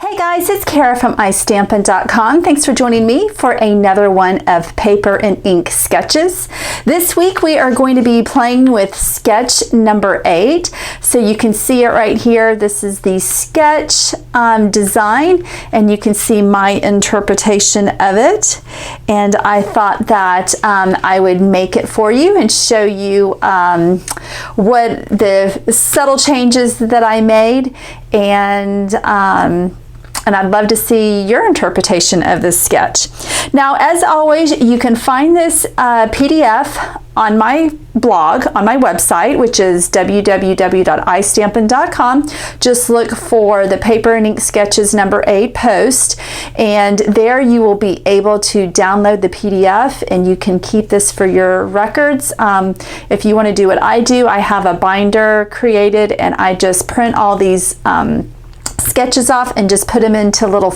Hey guys, it's Kara from iStampin.com. Thanks for joining me for another one of paper and ink sketches. This week we are going to be playing with sketch number 8. So you can see it right here. This is the sketch design, and you can see my interpretation of it. And I thought that I would make it for you and show you what the subtle changes that I made, and I'd love to see your interpretation of this sketch. Now, as always, you can find this PDF on my blog, on my website, which is www.istampin.com. Just look for the Paper and Ink Sketches number 8 post, and there you will be able to download the PDF, and you can keep this for your records. If you want to do what I do, I have a binder created, and I just print all these sketches off and just put them into little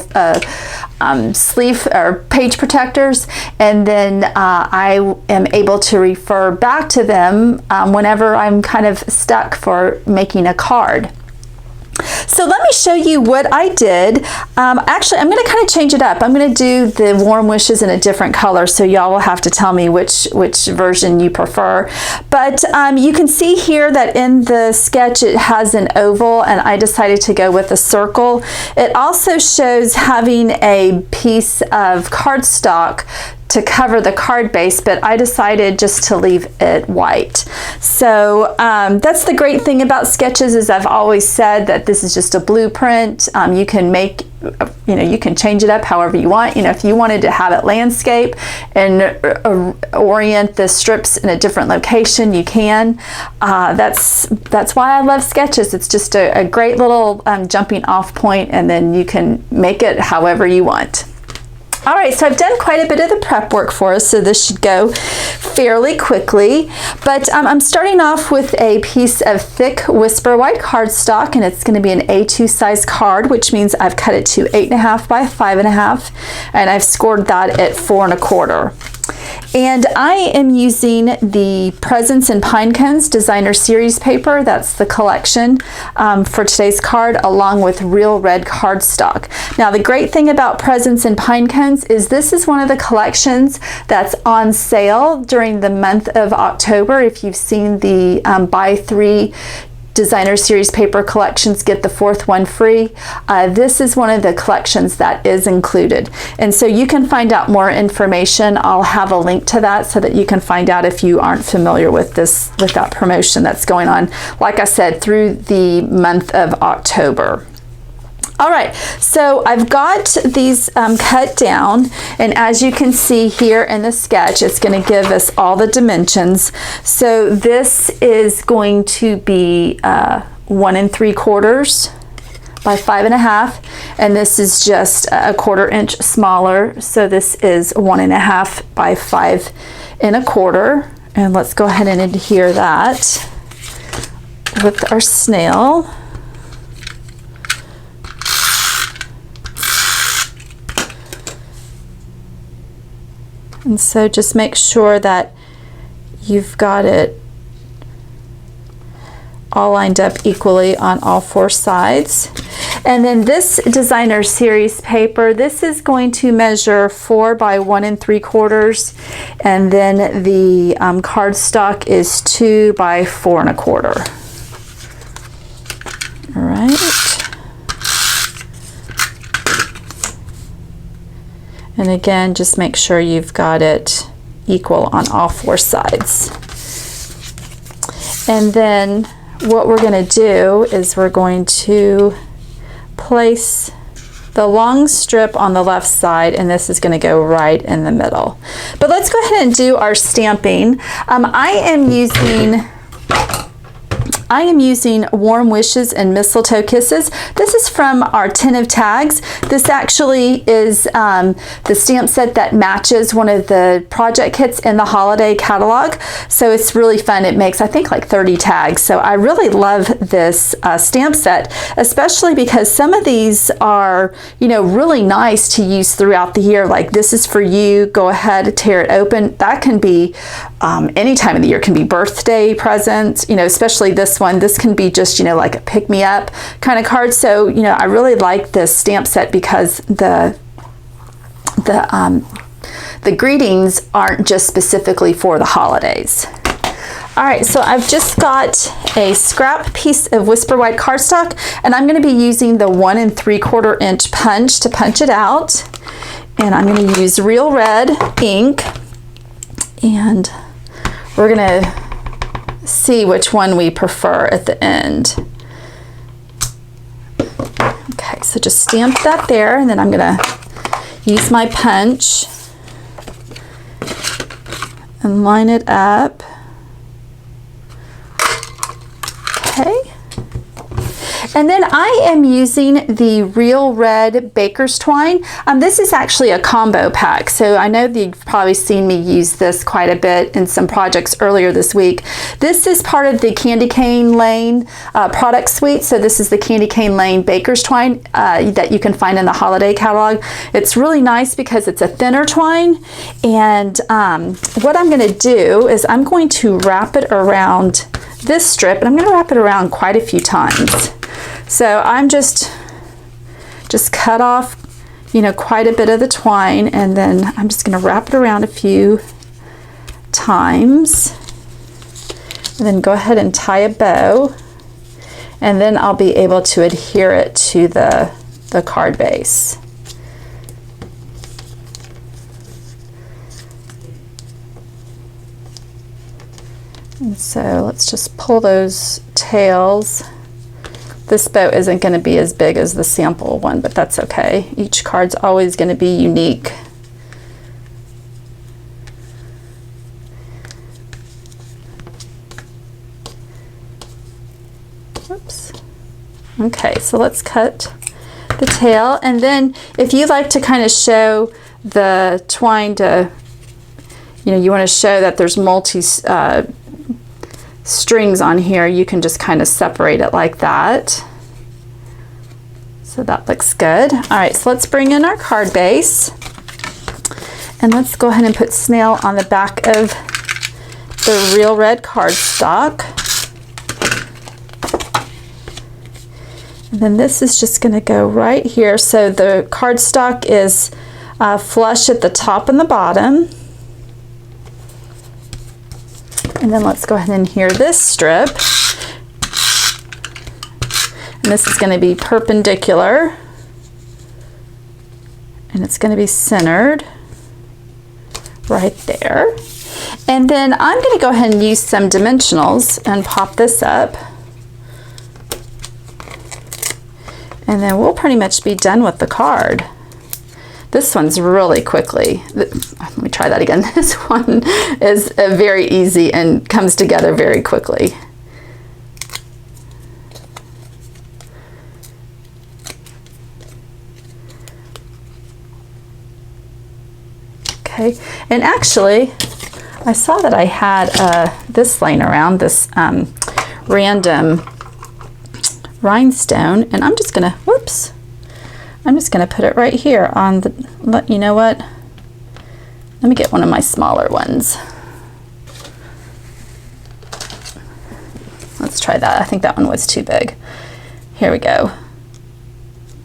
sleeve or page protectors, and then I am able to refer back to them whenever I'm kind of stuck for making a card. So let me show you what I did. Actually, I'm going to kind of change it up. I'm going to do the warm wishes in a different color, so y'all will have to tell me which version you prefer. But you can see here that in the sketch it has an oval, and I decided to go with a circle. It also shows having a piece of cardstock to cover the card base, but I decided just to leave it white. So that's the great thing about sketches, is I've always said that this is just a blueprint. You can make, you can change it up however you want. If you wanted to have it landscape and orient the strips in a different location, you can. That's why I love sketches. It's just a great little jumping off point, and then you can make it however you want. All right, so I've done quite a bit of the prep work for us, so this should go fairly quickly. But I'm starting off with a piece of thick Whisper White cardstock, and it's going to be an A2 size card, which means I've cut it to 8.5 by 5.5, and I've scored that at 4 1/4. And I am using the Presents and Pine Cones Designer Series paper. That's the collection for today's card, along with Real Red cardstock. Now, the great thing about Presents and Pine Cones is this is one of the collections that's on sale during the month of October. If you've seen the buy 3 Designer Series paper collections, get the 4th one free. This is one of the collections that is included. And so you can find out more information. I'll have a link to that so that you can find out if you aren't familiar with that promotion that's going on, like I said, through the month of October. All right, so I've got these cut down, and as you can see here in the sketch, it's going to give us all the dimensions. So this is going to be 1 3/4 by 5.5, and this is just a 1/4 inch smaller. So this is 1.5 by 5 1/4, and let's go ahead and adhere that with our snail. And so just make sure that you've got it all lined up equally on all 4 sides. And then this Designer Series paper, this is going to measure 4 by 1 3/4, and then the cardstock is 2 by 4 1/4. All right. And again, just make sure you've got it equal on all 4 sides. And then what we're going to do is we're going to place the long strip on the left side, and this is going to go right in the middle. But let's go ahead and do our stamping. I am using Warm Wishes and Mistletoe Kisses. This is from our tin of tags. This actually is the stamp set that matches one of the project kits in the holiday catalog. So it's really fun. It makes, I think, like 30 tags. So I really love this stamp set, especially because some of these are, really nice to use throughout the year. Like, this is for you. Go ahead, tear it open. That can be any time of the year. It can be birthday presents, especially this this one. This can be just, you know, like a pick-me-up kind of card. So, you know, I really like this stamp set because the greetings aren't just specifically for the holidays. All right, so I've just got a scrap piece of Whisper White cardstock, and I'm going to be using the 1 3/4 inch punch to punch it out. And I'm going to use Real Red ink, and we're going to see which one we prefer at the end. Okay, so just stamp that there, and then I'm going to use my punch and line it up. Okay. And then I am using the Real Red Baker's Twine. This is actually a combo pack, so I know that you've probably seen me use this quite a bit in some projects earlier this week. This is part of the Candy Cane Lane product suite, so this is the Candy Cane Lane Baker's Twine that you can find in the holiday catalog. It's really nice because it's a thinner twine, and what I'm going to do is I'm going to wrap it around this strip, and I'm going to wrap it around quite a few times. So I'm just cut off, you know, quite a bit of the twine, and then I'm just going to wrap it around a few times, and then go ahead and tie a bow, and then I'll be able to adhere it to the card base. And so let's just pull those tails. This bow isn't going to be as big as the sample one, but that's okay. Each card's always going to be unique. Oops. Okay, so let's cut the tail, and then if you like to kind of show the twine to, you know, you want to show that there's multi strings on here, you can just kind of separate it like that. So that looks good. All right, so let's bring in our card base, and let's go ahead and put snail on the back of the Real Red cardstock. And then this is just going to go right here, so the cardstock is flush at the top and the bottom. And then let's go ahead and adhere this strip. And this is going to be perpendicular. And it's going to be centered right there. And then I'm going to go ahead and use some dimensionals and pop this up. And then we'll pretty much be done with the card. This one's really quickly. Let me try that again. This one is very easy and comes together very quickly. Okay, and actually, I saw that I had this laying around, this random rhinestone, and I'm just gonna, whoops. I'm just going to put it right here on the, you know what? Let me get one of my smaller ones. Let's try that. I think that one was too big. Here we go.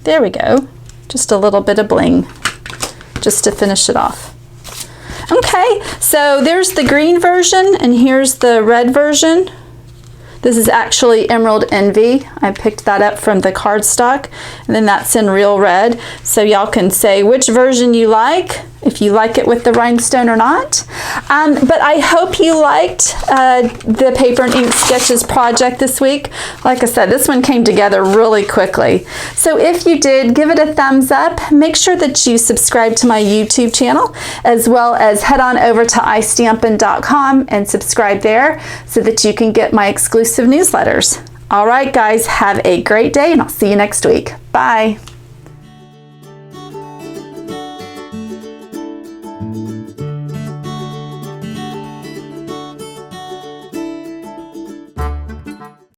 There we go. Just a little bit of bling, just to finish it off. Okay, so there's the green version, and here's the red version. This is actually Emerald Envy. I picked that up from the cardstock, and then that's in Real Red. So y'all can say which version you like, if you like it with the rhinestone or not. But I hope you liked the paper and ink sketches project this week. Like I said, this one came together really quickly. So if you did, give it a thumbs up. Make sure that you subscribe to my YouTube channel, as well as head on over to istampin.com and subscribe there so that you can get my exclusive newsletters. All right, guys, have a great day, and I'll see you next week. Bye.